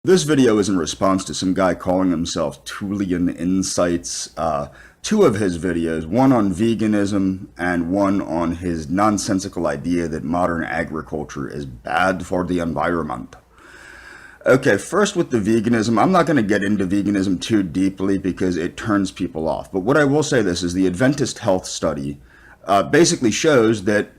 This video is in response to some guy calling himself Thulean Insights. Two of his videos, one on veganism and one on his nonsensical idea that modern agriculture is bad for the environment. Okay, first with the veganism, I'm not going to get into veganism too deeply because it turns people off. But what I will say this is the Adventist Health Study basically shows that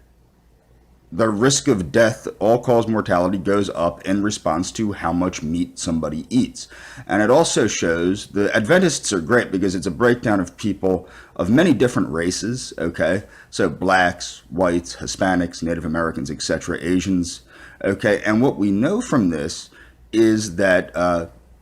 the risk of death, all-cause mortality, goes up in response to how much meat somebody eats. And it also shows the Adventists are great because it's a breakdown of people of many different races, okay? So blacks, whites, Hispanics, Native Americans, etc., Asians, okay? And what we know from this is that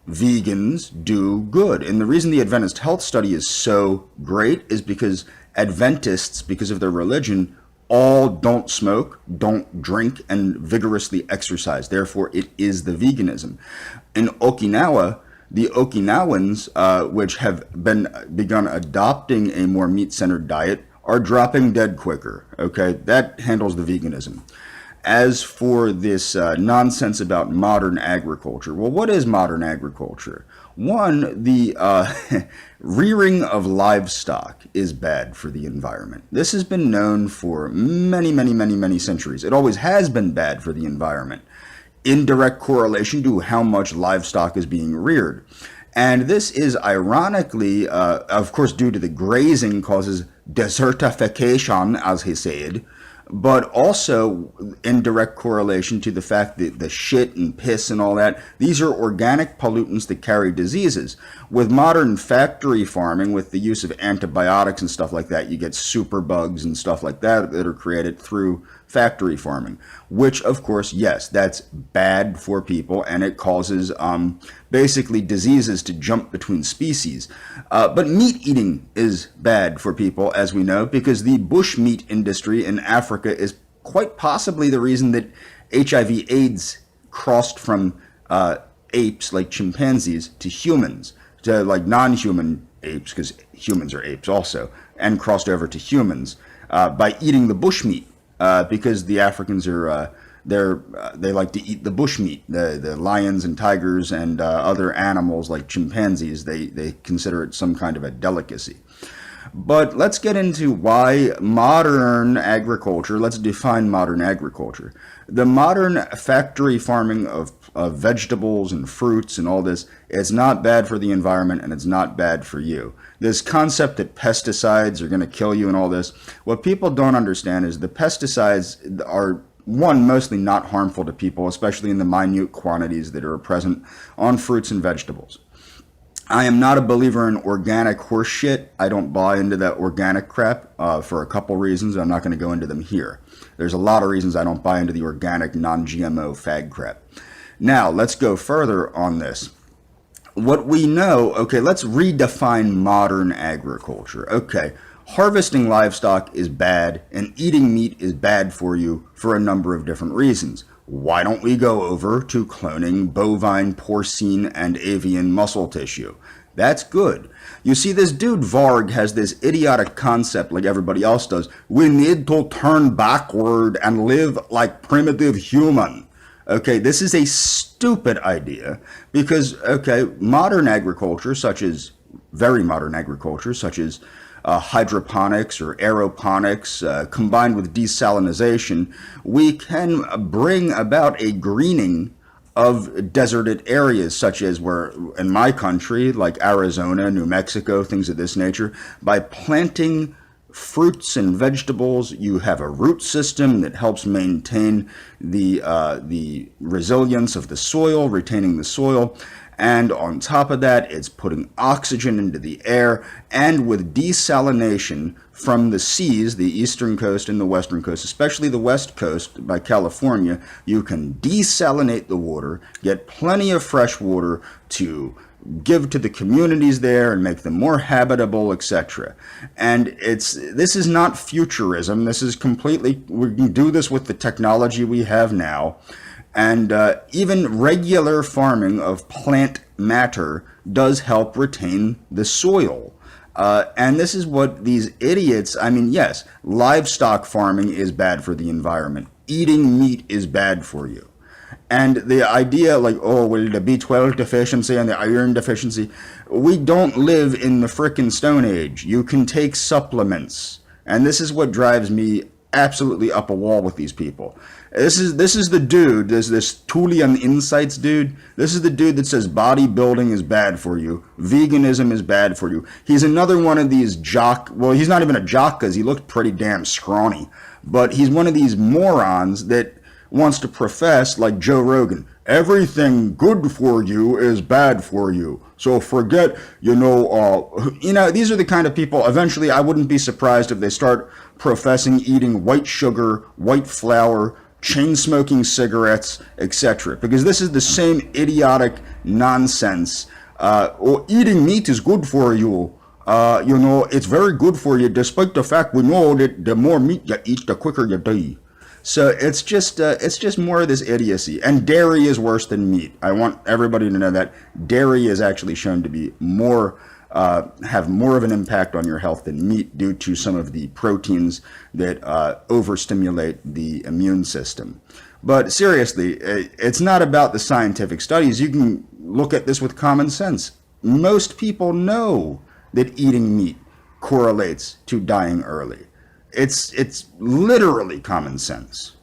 vegans do good. And the reason the Adventist Health Study is so great is because Adventists, because of their religion, all don't smoke, don't drink, and vigorously exercise. Therefore, it is the veganism. In Okinawa, the Okinawans, which have begun adopting a more meat-centered diet, are dropping dead quicker. Okay, that handles the veganism. As for this nonsense about modern agriculture, well, what is modern agriculture? One, the rearing of livestock is bad for the environment. This has been known for many centuries. It always has been bad for the environment, in direct correlation to how much livestock is being reared. And this is ironically, of course, due to the grazing causes desertification, as he said, but also in direct correlation to the fact that the shit and piss and all that, these are organic pollutants that carry diseases. With modern factory farming, with the use of antibiotics and stuff like that, you get superbugs and stuff like that that are created through factory farming, which of course, yes, that's bad for people and it causes basically diseases to jump between species. But meat eating is bad for people, as we know, because the bush meat industry in Africa is quite possibly the reason that HIV/AIDS crossed from apes like chimpanzees to humans, to like non-human apes, because humans are apes also, and crossed over to humans by eating the bush meat. Because the Africans are they like to eat the bush meat, the lions and tigers and other animals like chimpanzees. They consider it some kind of a delicacy. But let's get into why modern agriculture. Let's define modern agriculture. The modern factory farming of vegetables and fruits and all this, it's not bad for the environment and it's not bad for you. This concept that pesticides are going to kill you and all this, what people don't understand is the pesticides are, one, mostly not harmful to people, especially in the minute quantities that are present on fruits and vegetables. I am not a believer in organic horse shit. I don't buy into that organic crap for a couple reasons. I'm not going to go into them here. There's a lot of reasons I don't buy into the organic, non-GMO fag crap. Now, let's go further on this. What we know, okay, let's redefine modern agriculture. Okay, harvesting livestock is bad and eating meat is bad for you for a number of different reasons. Why don't we go over to cloning bovine, porcine, and avian muscle tissue? That's good. You see, this dude Varg has this idiotic concept like everybody else does. We need to turn backward and live like primitive human. Okay, this is a stupid idea because, okay, modern agriculture, such as very modern agriculture, such as hydroponics or aeroponics, combined with desalinization, we can bring about a greening of deserted areas, such as where in my country, like Arizona, New Mexico, things of this nature, by planting fruits and vegetables. You have a root system that helps maintain the resilience of the soil, retaining the soil. And on top of that, it's putting oxygen into the air. And with desalination from the seas, the eastern coast and the western coast, especially the west coast by California, you can desalinate the water, get plenty of fresh water to give to the communities there and make them more habitable, etc. And this is not futurism. This is completely, we can do this with the technology we have now. And even regular farming of plant matter does help retain the soil. And this is what these idiots, I mean, yes, livestock farming is bad for the environment. Eating meat is bad for you. And the idea like, oh, well, the B12 deficiency and the iron deficiency, we don't live in the frickin' Stone Age. You can take supplements. And this is what drives me absolutely up a wall with these people. This is the dude, there's this Thulean Insights dude. This is the dude that says bodybuilding is bad for you. Veganism is bad for you. He's another one of these jock, well, he's not even a jock because he looked pretty damn scrawny. But he's one of these morons that wants to profess, like Joe Rogan, everything good for you is bad for you. So forget, these are the kind of people, eventually I wouldn't be surprised if they start professing eating white sugar, white flour, chain-smoking cigarettes, etc. Because this is the same idiotic nonsense. Eating meat is good for you. It's very good for you, despite the fact we know that the more meat you eat, the quicker you die. So it's just more of this idiocy. And dairy is worse than meat. I want everybody to know that dairy is actually shown to be have more of an impact on your health than meat due to some of the proteins that overstimulate the immune system. But seriously, it's not about the scientific studies. You can look at this with common sense. Most people know that eating meat correlates to dying early. It's literally common sense.